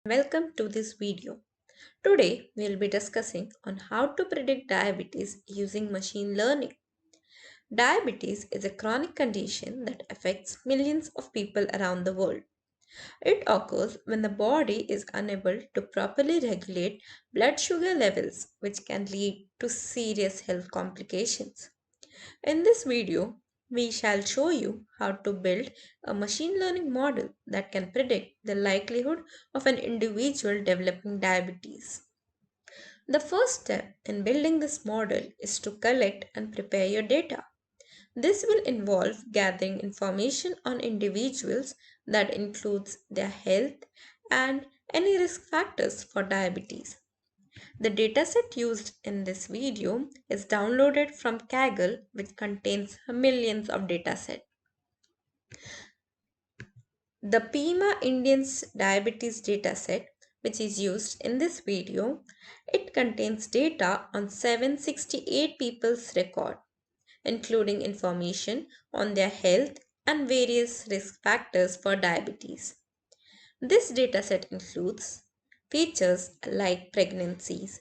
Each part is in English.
Welcome to this video. Today we'll be discussing on how to predict diabetes using machine learning. Diabetes is a chronic condition that affects millions of people around the world. It occurs when the body is unable to properly regulate blood sugar levels, which can lead to serious health complications. In this video, we shall show you how to build a machine learning model that can predict the likelihood of an individual developing diabetes. The first step in building this model is to collect and prepare your data. This will involve gathering information on individuals that includes their health and any risk factors for diabetes. The dataset used in this video is downloaded from Kaggle, which contains millions of datasets. The PIMA Indians Diabetes dataset, which is used in this video, it contains data on 768 people's record, including information on their health and various risk factors for diabetes. This dataset includes features like pregnancies,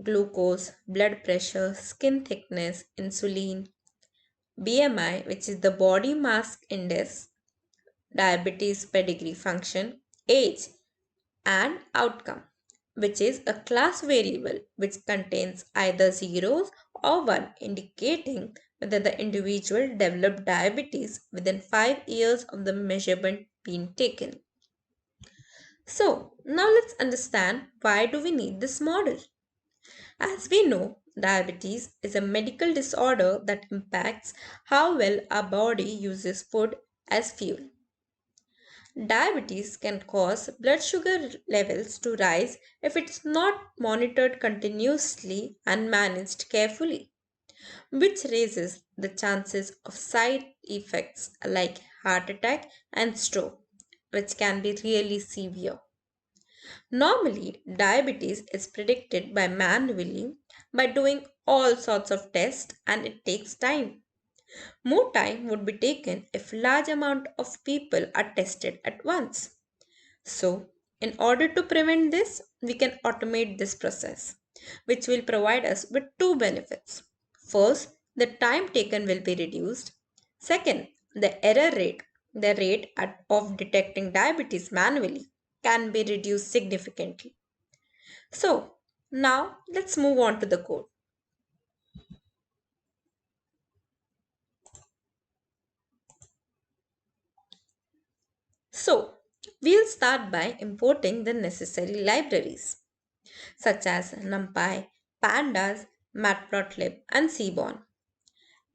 glucose, blood pressure, skin thickness, insulin, BMI, which is the body mass index, diabetes pedigree function, age, and outcome, which is a class variable which contains either zeros or 1 indicating whether the individual developed diabetes within 5 years of the measurement being taken. So, now let's understand why do we need this model. As we know, diabetes is a medical disorder that impacts how well our body uses food as fuel. Diabetes can cause blood sugar levels to rise if it's not monitored continuously and managed carefully, which raises the chances of side effects like heart attack and stroke, which can be really severe. Normally, diabetes is predicted by manually by doing all sorts of tests and it takes time. More time would be taken if large amount of people are tested at once. So, in order to prevent this, we can automate this process, which will provide us with two benefits. First, the time taken will be reduced. Second, the error rate, the rate of detecting diabetes manually, can be reduced significantly. So, now let's move on to the code. So, we'll start by importing the necessary libraries such as NumPy, Pandas, Matplotlib, and Seaborn.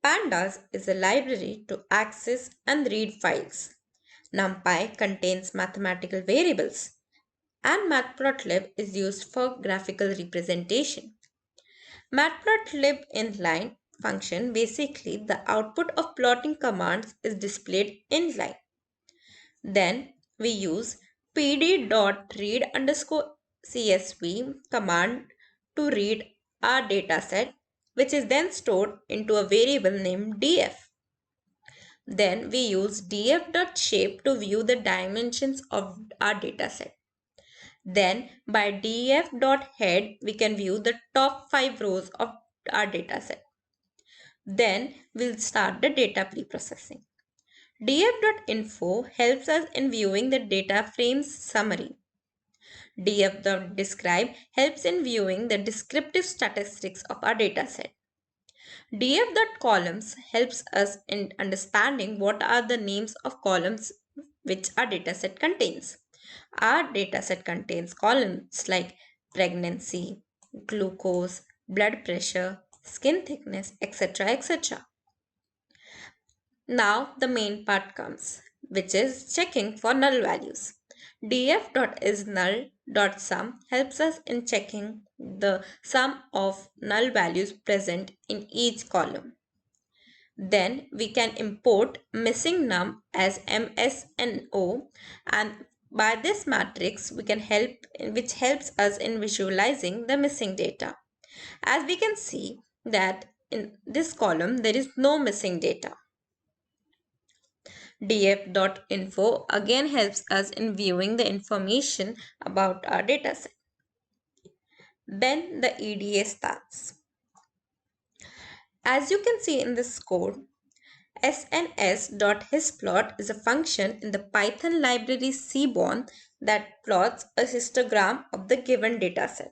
Pandas is a library to access and read files. NumPy contains mathematical variables, and Matplotlib is used for graphical representation. Matplotlib inline function basically the output of plotting commands is displayed inline. Then we use pd.read underscore csv command to read our dataset, which is then stored into a variable named df. Then we use df.shape to view the dimensions of our dataset. Then by df.head we can view the top 5 rows of our dataset. Then we'll start the data preprocessing. df.info helps us in viewing the data frames summary. df.describe helps in viewing the descriptive statistics of our dataset. df.columns helps us in understanding what are the names of columns which our dataset contains. Our dataset contains columns like pregnancy, glucose, blood pressure, skin thickness, etc. etc. Now the main part comes, which is checking for null values. df.isNull.sum helps us in checking the sum of null values present in each column. Then we can import missing num as MSNO, and by this matrix we can help which helps us in visualizing the missing data. As we can see that in this column there is no missing data. df.info again helps us in viewing the information about our dataset. Then the EDA starts. As you can see in this code, sns.histplot is a function in the Python library Seaborn that plots a histogram of the given dataset.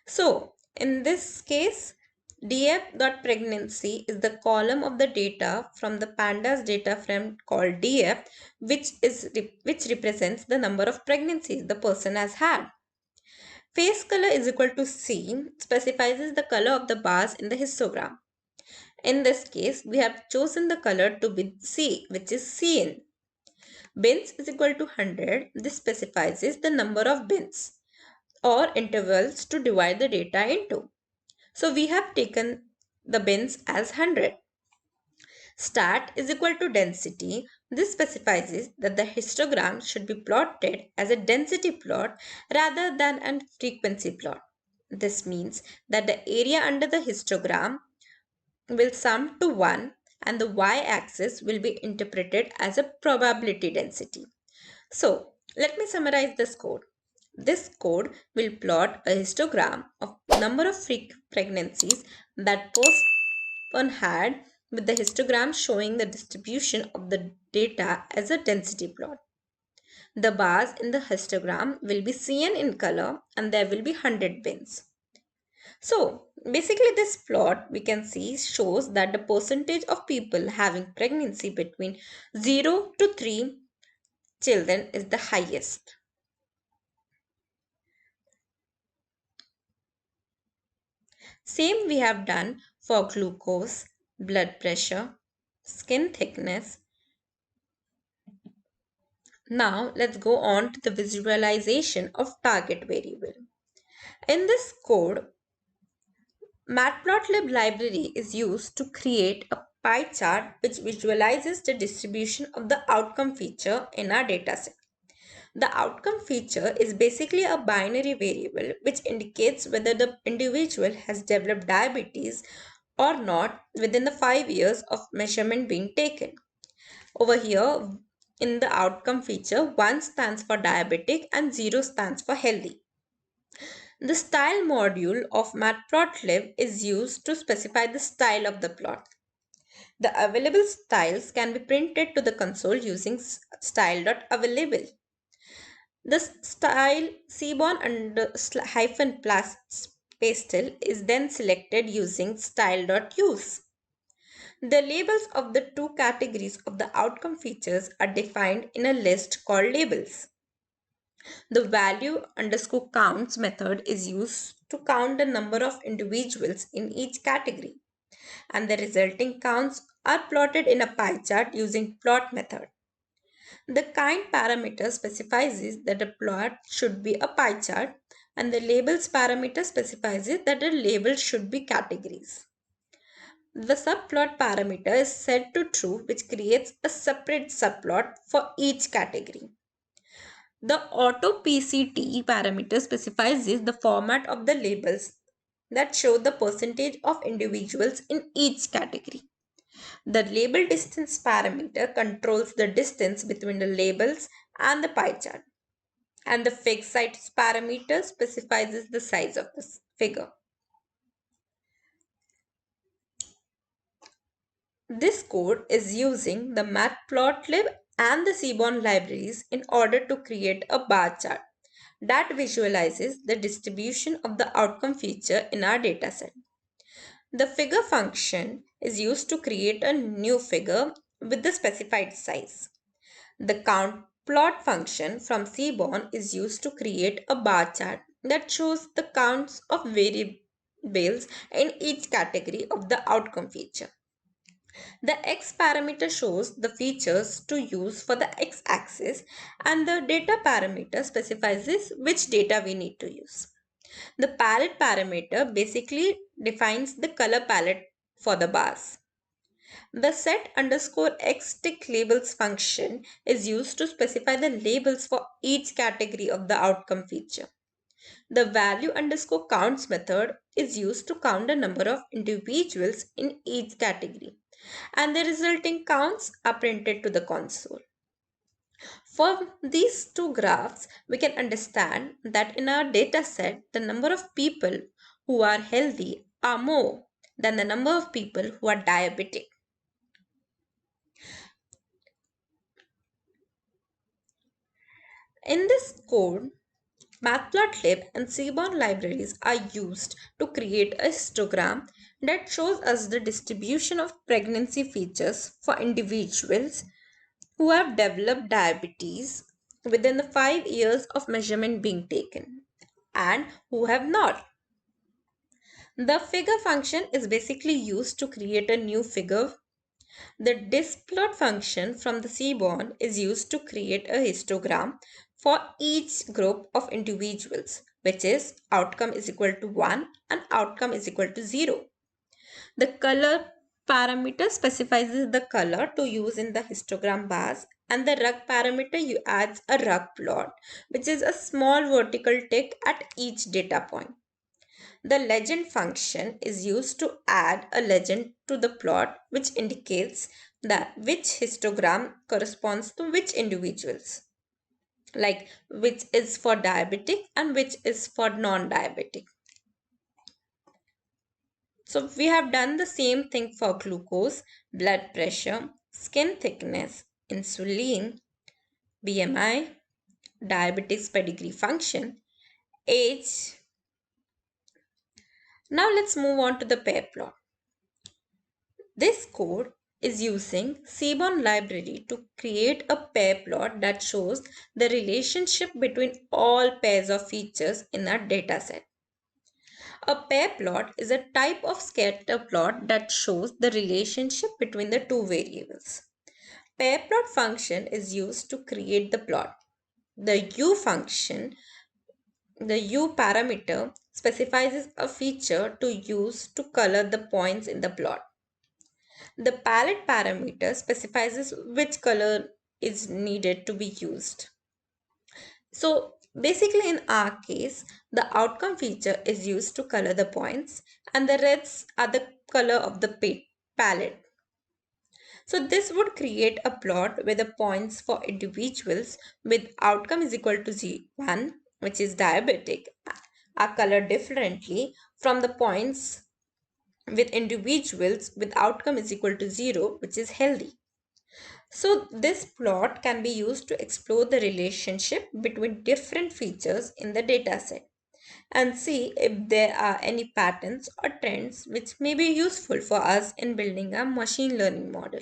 So, in this case, df.pregnancy is the column of the data from the pandas data frame called df, which represents the number of pregnancies the person has had. Face color is equal to C specifies the color of the bars in the histogram. In this case, we have chosen the color to be C, which is cyan. Bins is equal to 100. This specifies the number of bins or intervals to divide the data into. So we have taken the bins as 100. Stat is equal to density. This specifies that the histogram should be plotted as a density plot rather than a frequency plot. This means that the area under the histogram will sum to 1 and the y-axis will be interpreted as a probability density. So, let me summarize this code. This code will plot a histogram of number of pregnancies that person had with the histogram showing the distribution of the data as a density plot. The bars in the histogram will be cyan in color and there will be 100 bins. So basically this plot we can see shows that the percentage of people having pregnancy between 0 to 3 children is the highest. Same we have done for glucose, blood pressure, skin thickness. Now let's go on to the visualization of target variable. In this code, Matplotlib library is used to create a pie chart which visualizes the distribution of the outcome feature in our dataset. The outcome feature is basically a binary variable which indicates whether the individual has developed diabetes or not within the 5 years of measurement being taken. Over here, in the outcome feature, 1 stands for diabetic and 0 stands for healthy. The style module of Matplotlib is used to specify the style of the plot. The available styles can be printed to the console using style.available. The style Seaborn under hyphen plus pastel is then selected using style.use. The labels of the two categories of the outcome features are defined in a list called labels. The value underscore counts method is used to count the number of individuals in each category, and the resulting counts are plotted in a pie chart using plot method. The kind parameter specifies that the plot should be a pie chart, and the labels parameter specifies that the labels should be categories. The subplot parameter is set to true, which creates a separate subplot for each category. The auto PCT parameter specifies the format of the labels that show the percentage of individuals in each category. The label distance parameter controls the distance between the labels and the pie chart. And the fig size parameter specifies the size of the figure. This code is using the Matplotlib and the Seaborn libraries in order to create a bar chart that visualizes the distribution of the outcome feature in our dataset. The figure function is used to create a new figure with the specified size. The count plot function from Seaborn is used to create a bar chart that shows the counts of variables in each category of the outcome feature. The x parameter shows the features to use for the x-axis, and the data parameter specifies which data we need to use. The palette parameter basically defines the color palette for the bars. The set underscore x tick labels function is used to specify the labels for each category of the outcome feature. The value underscore counts method is used to count the number of individuals in each category. and the resulting counts are printed to the console. From these two graphs, we can understand that in our data set, the number of people who are healthy are more than the number of people who are diabetic. In this code, Matplotlib and Seaborn libraries are used to create a histogram that shows us the distribution of pregnancy features for individuals who have developed diabetes within the 5 years of measurement being taken and who have not. The figure function is basically used to create a new figure. The diskplot function from the Seaborn is used to create a histogram for each group of individuals, which is outcome is equal to 1 and outcome is equal to 0. The color parameter specifies the color to use in the histogram bars, and the rug parameter you adds a rug plot, which is a small vertical tick at each data point. The legend function is used to add a legend to the plot which indicates that which histogram corresponds to which individuals, like which is for diabetic and which is for non-diabetic. So we have done the same thing for glucose, blood pressure, skin thickness, insulin, BMI, diabetes pedigree function, age. Now let's move on to the pair plot. This code is using Seaborn library to create a pair plot that shows the relationship between all pairs of features in a dataset. A pair plot is a type of scatter plot that shows the relationship between the two variables. Pair plot function is used to create the plot. The U function, the U parameter specifies a feature to use to color the points in the plot. The palette parameter specifies which color is needed to be used. So basically in our case, the outcome feature is used to color the points and the reds are the color of the palette. So this would create a plot where the points for individuals with outcome is equal to 1, which is diabetic, are colored differently from the points with individuals with outcome is equal to 0, which is healthy. So this plot can be used to explore the relationship between different features in the dataset and see if there are any patterns or trends which may be useful for us in building a machine learning model.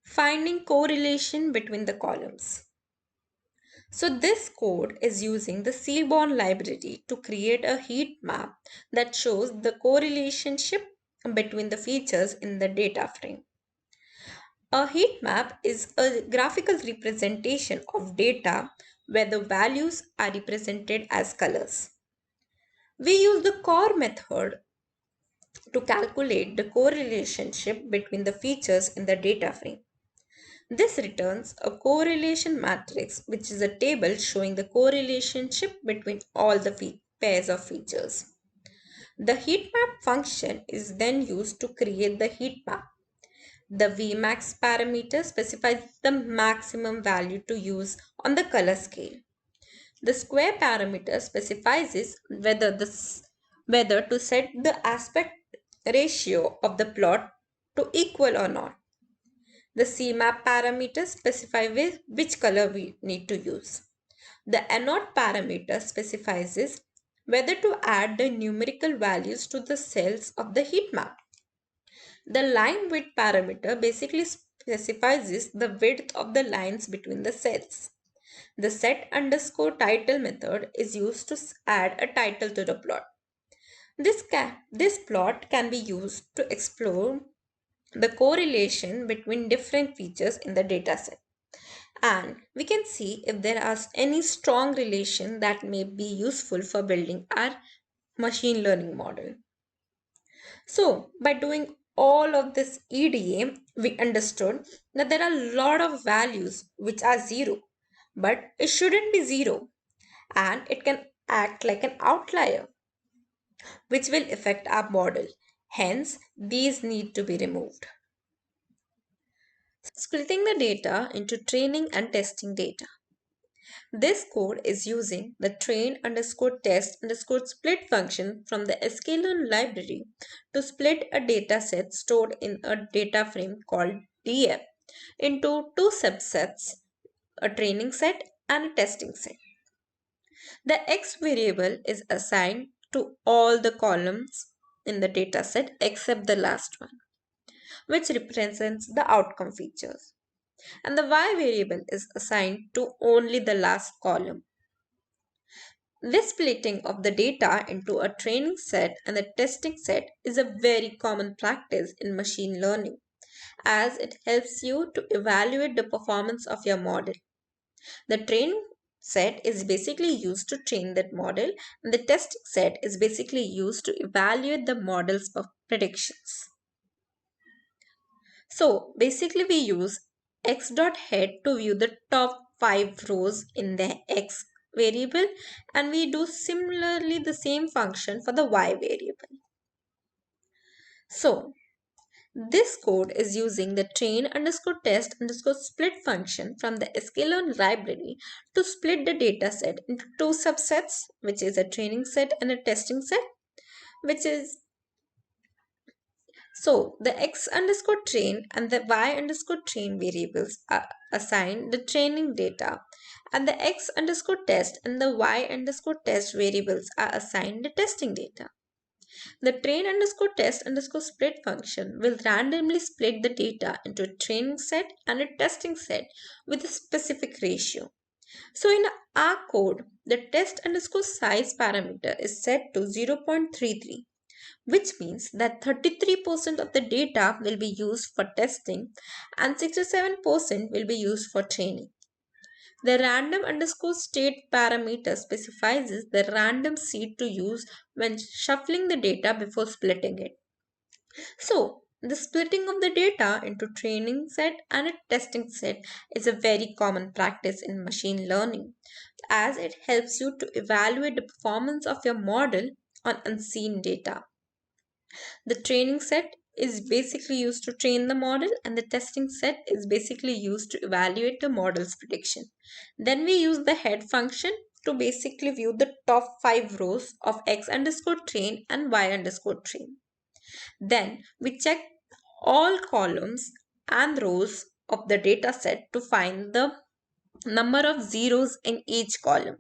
Finding correlation between the columns. So this code is using the Seaborn library to create a heat map that shows the correlation between the features in the data frame. A heat map is a graphical representation of data where the values are represented as colors. We use the core method to calculate the correlation between the features in the data frame. This returns a correlation matrix, which is a table showing the correlation between all the pairs of features. The heat map function is then used to create the heat map. The Vmax parameter specifies the maximum value to use on the color scale. The square parameter specifies whether to set the aspect ratio of the plot to equal or not. The CMAP parameter specifies which color we need to use. The ANOT parameter specifies whether to add the numerical values to the cells of the heat map. The line width parameter basically specifies the width of the lines between the cells. The set underscore title method is used to add a title to the plot. This plot can be used to explore the correlation between different features in the dataset. And we can see if there are any strong relation that may be useful for building our machine learning model. So by doing all of this EDA, we understood that there are a lot of values which are 0, but it shouldn't be 0 and it can act like an outlier which will affect our model. Hence, these need to be removed. Splitting the data into training and testing data. This code is using the train underscore test underscore split function from the sklearn library to split a dataset stored in a data frame called DM into two subsets, a training set and a testing set. The X variable is assigned to all the columns in the dataset except the last one, which represents the outcome features. And the Y variable is assigned to only the last column. This splitting of the data into a training set and a testing set is a very common practice in machine learning, as it helps you to evaluate the performance of your model. The training set is basically used to train that model, and the testing set is basically used to evaluate the model's predictions. So basically we use x.head to view the top 5 rows in the x variable, and we do similarly the same function for the y variable. So this code is using the train underscore test underscore split function from the sklearn library to split the dataset into two subsets, which is a training set and a testing set, which is so the x underscore train and the y underscore train variables are assigned the training data, and the x underscore test and the y underscore test variables are assigned the testing data. The train underscore test underscore split function will randomly split the data into a training set and a testing set with a specific ratio. So in our code, the test underscore size parameter is set to 0.33, which means that 33% of the data will be used for testing and 67% will be used for training. The random underscore state parameter specifies the random seed to use when shuffling the data before splitting it. So, the splitting of the data into training set and a testing set is a very common practice in machine learning, as it helps you to evaluate the performance of your model on unseen data. The training set is basically used to train the model, and the testing set is basically used to evaluate the model's prediction. Then we use the head function to basically view the top 5 rows of x underscore train and y underscore train. Then we check all columns and rows of the data set to find the number of zeros in each column.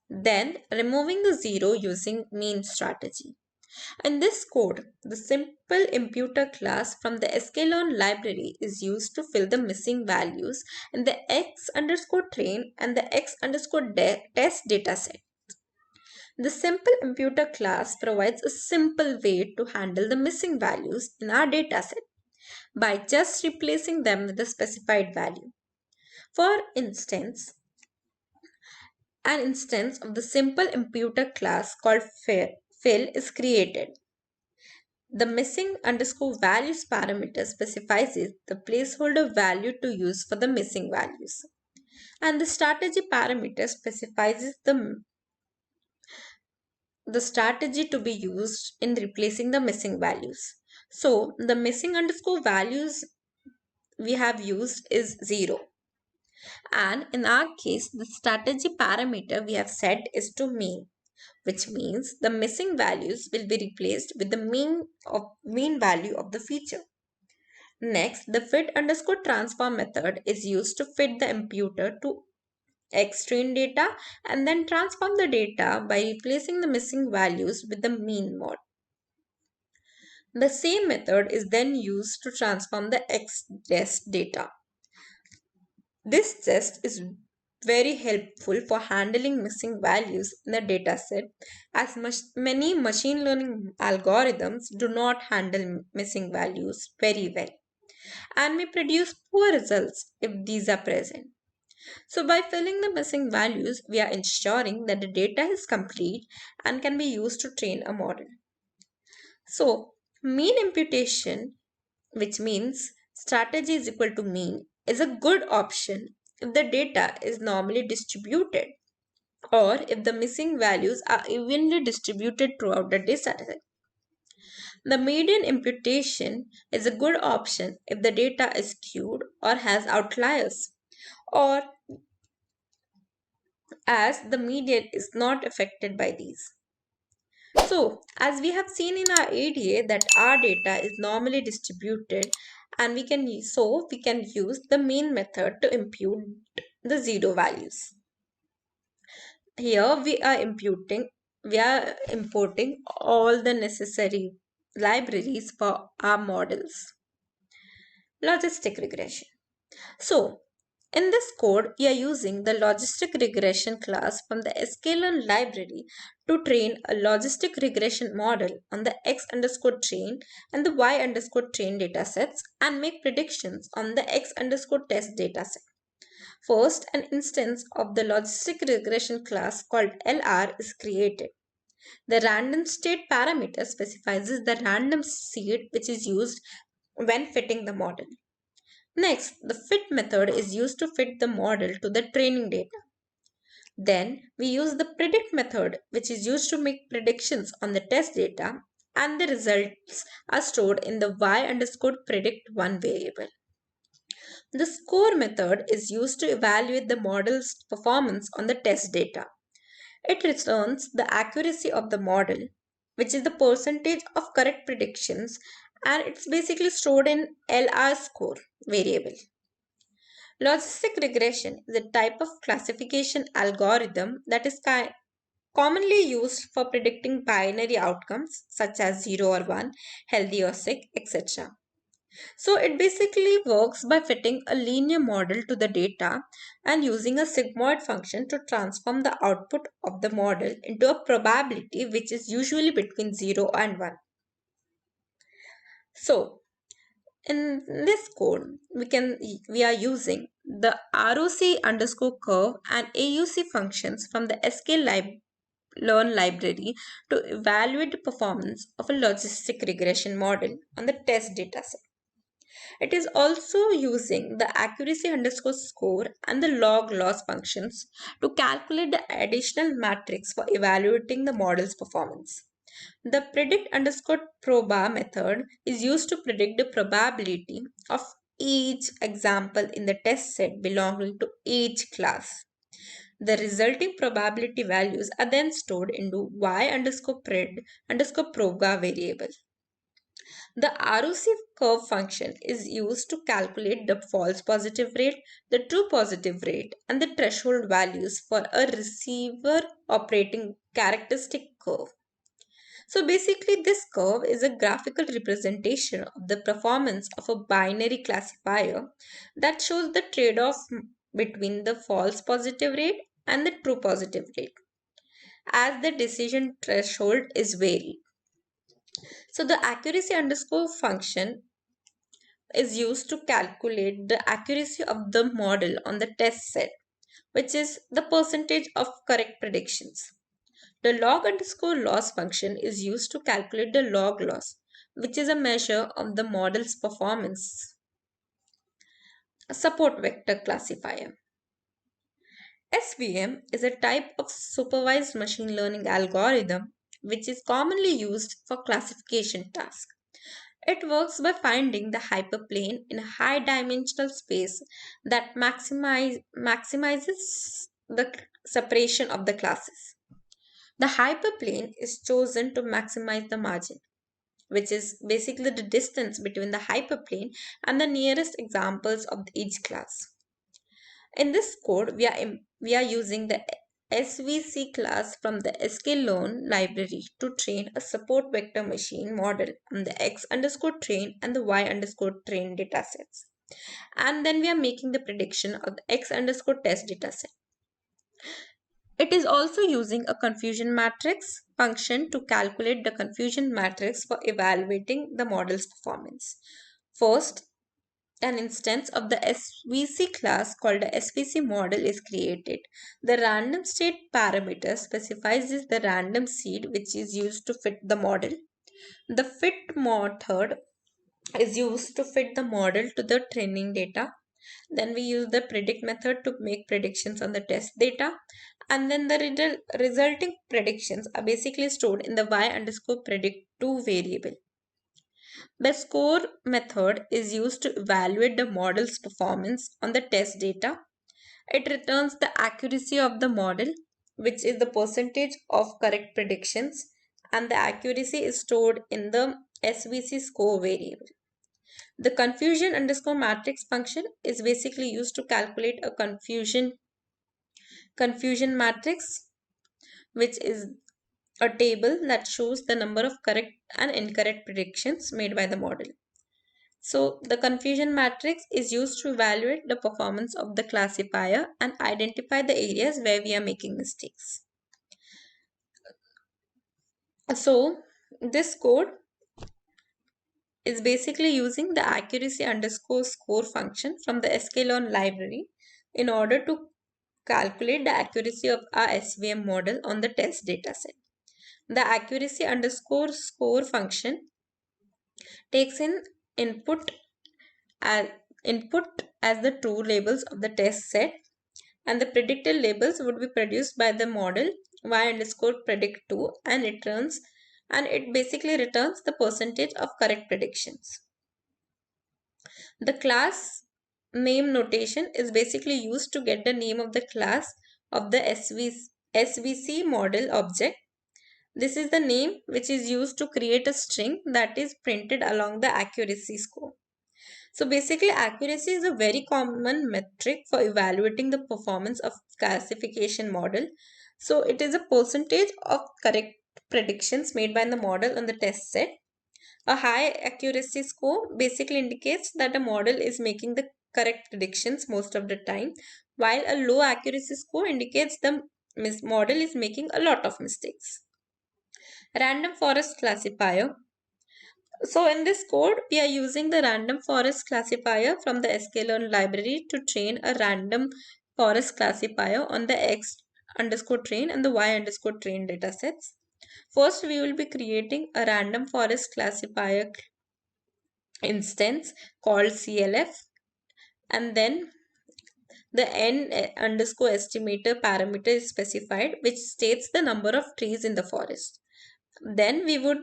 Then removing the zero using mean strategy. In this code, the simple imputer class from the sklearn library is used to fill the missing values in the x underscore train and the x underscore test dataset. The simple imputer class provides a simple way to handle the missing values in our dataset by just replacing them with a specified value. For instance, an instance of the simple imputer class called fill is created. The missing underscore values parameter specifies the placeholder value to use for the missing values. And the strategy parameter specifies the strategy to be used in replacing the missing values. So the missing underscore values we have used is 0. And in our case, the strategy parameter we have set is to mean, which means the missing values will be replaced with the mean value of the feature. Next, the fit underscore transform method is used to fit the imputer to X train data and then transform the data by replacing the missing values with the mean mod. The same method is then used to transform the X test data. This test is very helpful for handling missing values in the dataset, as many machine learning algorithms do not handle missing values very well and may produce poor results if these are present. So by filling the missing values, we are ensuring that the data is complete and can be used to train a model. So mean imputation, which means strategy is equal to mean, is a good option if the data is normally distributed or if the missing values are evenly distributed throughout the dataset. The median imputation is a good option if the data is skewed or has outliers, or as the median is not affected by these. So, as we have seen in our ADA that our data is normally distributed and we can use the mean method to impute the zero values. Here we are importing all the necessary libraries for our models. Logistic regression. So, in this code, we are using the logistic regression class from the sklearn library to train a logistic regression model on the x underscore train and the y underscore train datasets and make predictions on the x underscore test dataset. First, an instance of the logistic regression class called LR is created. The random state parameter specifies the random seed which is used when fitting the model. Next, the fit method is used to fit the model to the training data. Then, we use the predict method, which is used to make predictions on the test data, and the results are stored in the y underscore predict one variable. The score method is used to evaluate the model's performance on the test data. It returns the accuracy of the model, which is the percentage of correct predictions, and it's basically stored in LR score variable. Logistic regression is a type of classification algorithm that is commonly used for predicting binary outcomes such as 0 or 1, healthy or sick, etc. So it basically works by fitting a linear model to the data and using a sigmoid function to transform the output of the model into a probability which is usually between 0 and 1. So in this code, we are using the ROC underscore curve and AUC functions from the sklearn library to evaluate the performance of a logistic regression model on the test dataset. It is also using the accuracy underscore score and the log loss functions to calculate the additional matrix for evaluating the model's performance. The predict underscore proba method is used to predict the probability of each example in the test set belonging to each class. The resulting probability values are then stored into y underscore pred underscore proba variable. The ROC curve function is used to calculate the false positive rate, the true positive rate, and the threshold values for a receiver operating characteristic curve. So basically, this curve is a graphical representation of the performance of a binary classifier that shows the trade-off between the false positive rate and the true positive rate as the decision threshold is varied. So the accuracy underscore function is used to calculate the accuracy of the model on the test set, which is the percentage of correct predictions. The log underscore loss function is used to calculate the log loss, which is a measure of the model's performance. A support vector classifier. SVM is a type of supervised machine learning algorithm which is commonly used for classification tasks. It works by finding the hyperplane in a high dimensional space that maximizes the separation of the classes. The hyperplane is chosen to maximize the margin, which is basically the distance between the hyperplane and the nearest examples of each class. In this code, we are using the SVC class from the sklearn library to train a support vector machine model on the x underscore train and the y underscore train datasets. And then we are making the prediction of the x underscore test dataset. It is also using a confusion matrix function to calculate the confusion matrix for evaluating the model's performance. First, an instance of the SVC class called the SVC model is created. The random state parameter specifies the random seed which is used to fit the model. The fit method is used to fit the model to the training data. Then we use the predict method to make predictions on the test data. And then the resulting predictions are basically stored in the y underscore predict2 variable. The score method is used to evaluate the model's performance on the test data. It returns the accuracy of the model, which is the percentage of correct predictions, and the accuracy is stored in the SVC score variable. The confusion underscore matrix function is basically used to calculate a confusion matrix, which is a table that shows the number of correct and incorrect predictions made by the model. So the confusion matrix is used to evaluate the performance of the classifier and identify the areas where we are making mistakes. So this code is basically using the accuracy underscore score function from the sklearn library in order to calculate the accuracy of our SVM model on the test dataset. The accuracy underscore score function takes in input as the true labels of the test set, and the predicted labels would be produced by the model y underscore predict2, and it basically returns the percentage of correct predictions. The class name notation is basically used to get the name of the class of the SVC model object. This is the name which is used to create a string that is printed along the accuracy score. So basically, accuracy is a very common metric for evaluating the performance of classification model. So it is a percentage of correct predictions made by the model on the test set. A high accuracy score basically indicates that a model is making the correct predictions most of the time, while a low accuracy score indicates the model is making a lot of mistakes. Random forest classifier. So in this code, we are using the random forest classifier from the sklearn library to train a random forest classifier on the x underscore train and the y underscore train datasets. First, we will be creating a random forest classifier instance called CLF, and then the n underscore estimator parameter is specified, which states the number of trees in the forest. Then we would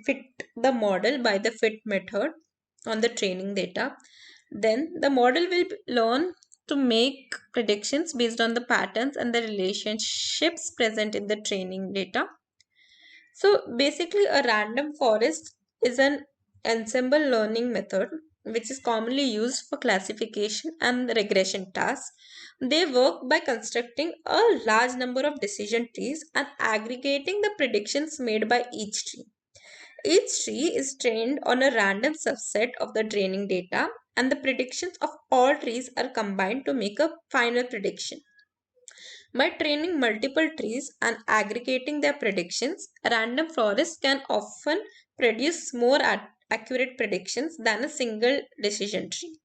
fit the model by the fit method on the training data. Then the model will learn to make predictions based on the patterns and the relationships present in the training data. So basically, a random forest is an ensemble learning method which is commonly used for classification and regression tasks. They work by constructing a large number of decision trees and aggregating the predictions made by each tree. Each tree is trained on a random subset of the training data, and the predictions of all trees are combined to make a final prediction. By training multiple trees and aggregating their predictions, random forests can often produce more accurate predictions than a single decision tree.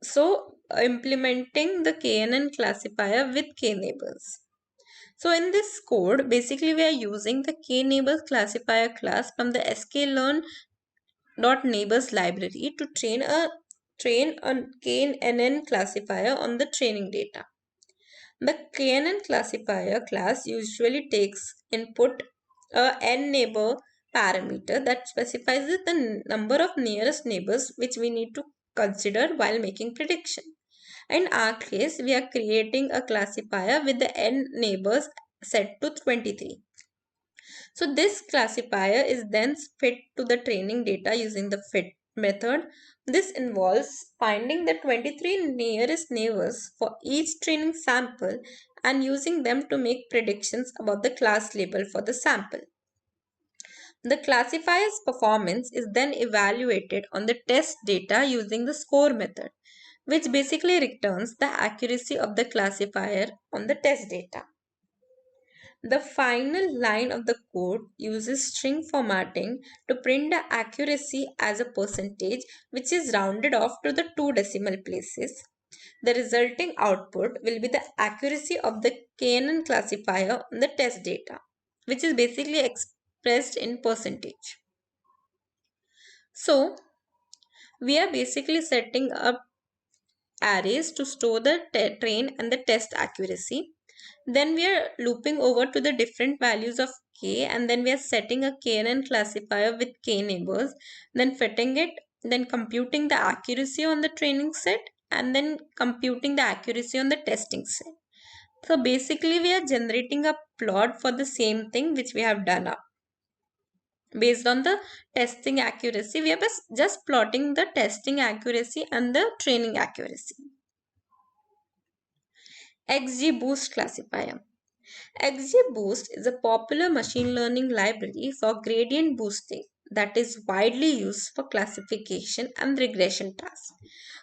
So, implementing the KNN classifier with K-neighbors. So in this code, basically we are using the K-neighbors classifier class from the sklearn.neighbors library to train a KNN classifier on the training data. The KNN classifier class usually takes input a neighbor parameter that specifies the number of nearest neighbors which we need to consider while making prediction. In our case, we are creating a classifier with the n neighbors set to 23. So this classifier is then fit to the training data using the fit method. This involves finding the 23 nearest neighbors for each training sample and using them to make predictions about the class label for the sample. The classifier's performance is then evaluated on the test data using the score method, which basically returns the accuracy of the classifier on the test data. The final line of the code uses string formatting to print the accuracy as a percentage, which is rounded off to the 2 decimal places. The resulting output will be the accuracy of the KNN classifier on the test data, which is basically expressed in percentage. So, we are basically setting up arrays to store the train and the test accuracy. Then we are looping over to the different values of k, and then we are setting a KNN classifier with k neighbors, then fitting it, then computing the accuracy on the training set, and then computing the accuracy on the testing set. So basically we are generating a plot for the same thing which we have done up. Based on the testing accuracy, we are just plotting the testing accuracy and the training accuracy. XGBoost classifier. XGBoost is a popular machine learning library for gradient boosting that is widely used for classification and regression tasks.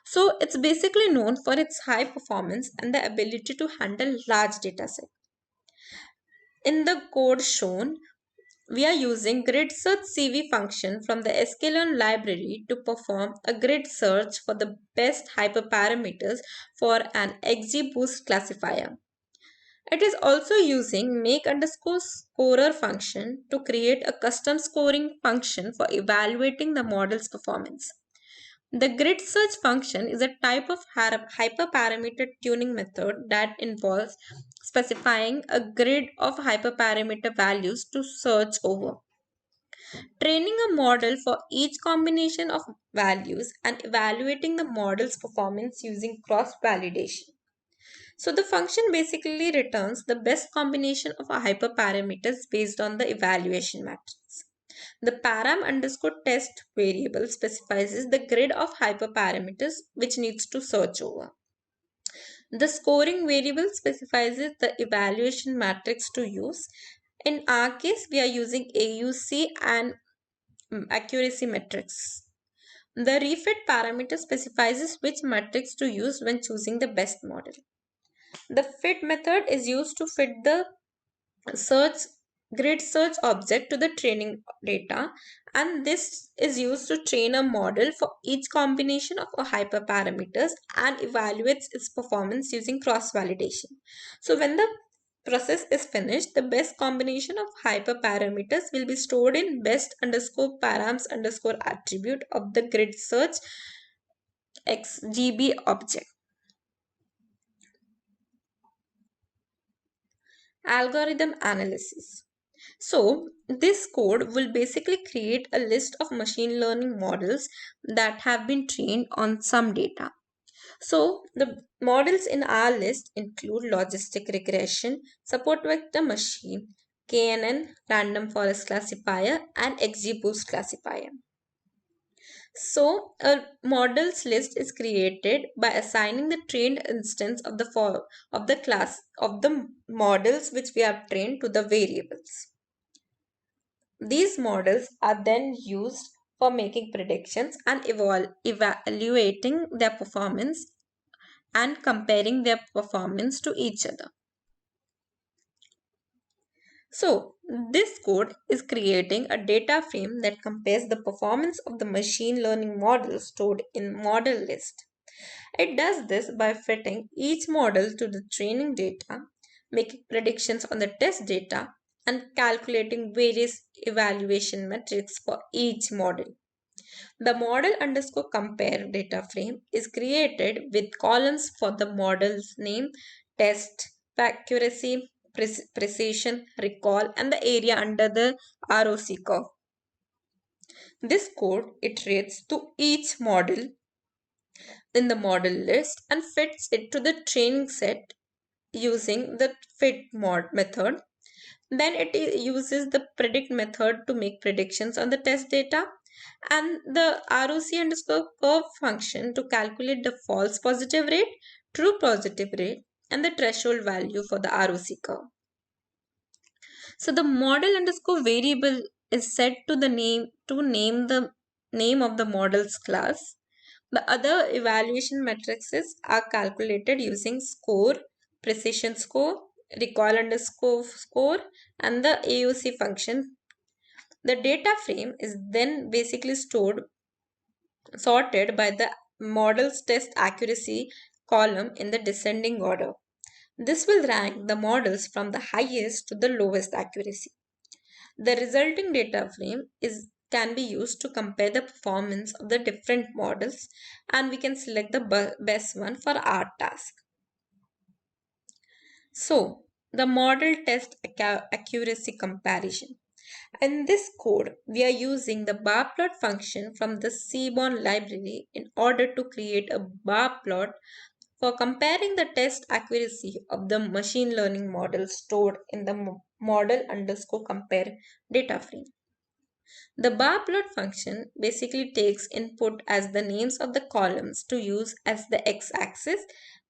So it's basically known for its high performance and the ability to handle large datasets. In the code shown, we are using grid search CV function from the sklearn library to perform a grid search for the best hyperparameters for an XGBoost classifier. It is also using make underscore scorer function to create a custom scoring function for evaluating the model's performance. The grid search function is a type of hyperparameter tuning method that involves specifying a grid of hyperparameter values to search over. Training a model for each combination of values and evaluating the model's performance using cross validation. So the function basically returns the best combination of hyperparameters based on the evaluation matrix. The param underscore test variable specifies the grid of hyperparameters which needs to search over. The scoring variable specifies the evaluation matrix to use. In our case, we are using AUC and accuracy metrics. The refit parameter specifies which matrix to use when choosing the best model. The fit method is used to fit the search grid search object to the training data, and this is used to train a model for each combination of hyperparameters and evaluates its performance using cross validation. So when the process is finished, the best combination of hyperparameters will be stored in best underscore params underscore attribute of the grid search XGB object. Algorithm analysis. So this code will basically create a list of machine learning models that have been trained on some data. So the models in our list include logistic regression, support vector machine, KNN, random forest classifier, and XGBoost classifier. So a models list is created by assigning the trained instance of the class of the models which we have trained to the variables. These models are then used for making predictions and evaluating their performance and comparing their performance to each other. So, this code is creating a data frame that compares the performance of the machine learning model stored in model list. It does this by fitting each model to the training data, making predictions on the test data, and calculating various evaluation metrics for each model. The model underscore compare data frame is created with columns for the model's name, test, accuracy, precision, recall, and the area under the ROC curve. This code iterates to each model in the model list and fits it to the training set using the fit mod method. Then it uses the predict method to make predictions on the test data, and the ROC underscore curve function to calculate the false positive rate, true positive rate, and the threshold value for the ROC curve. So the model underscore variable is set to name the name of the model's class. The other evaluation matrices are calculated using score, precision score, recall underscore score, and the AUC function. The data frame is then basically sorted by the model's test accuracy column in the descending order. This will rank the models from the highest to the lowest accuracy. The resulting data frame can be used to compare the performance of the different models, and we can select the best one for our task. So the model test accuracy comparison. In this code, we are using the bar plot function from the Seaborn library in order to create a bar plot for comparing the test accuracy of the machine learning model stored in the model underscore compare data frame. The bar plot function basically takes input as the names of the columns to use as the x-axis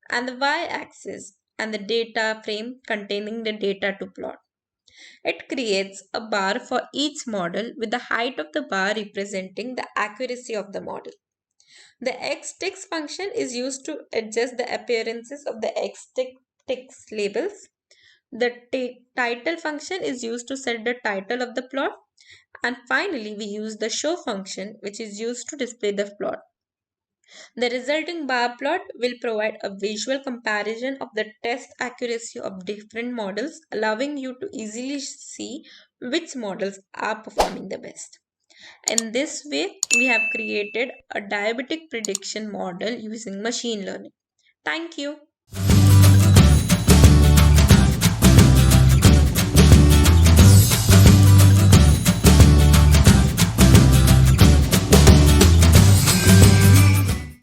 and the y-axis and the data frame containing the data to plot. It creates a bar for each model with the height of the bar representing the accuracy of the model. The xTix function is used to adjust the appearances of the xTix labels. The title function is used to set the title of the plot. And finally, we use the show function, which is used to display the plot. The resulting bar plot will provide a visual comparison of the test accuracy of different models, allowing you to easily see which models are performing the best. In this way, we have created a diabetic prediction model using machine learning. Thank you.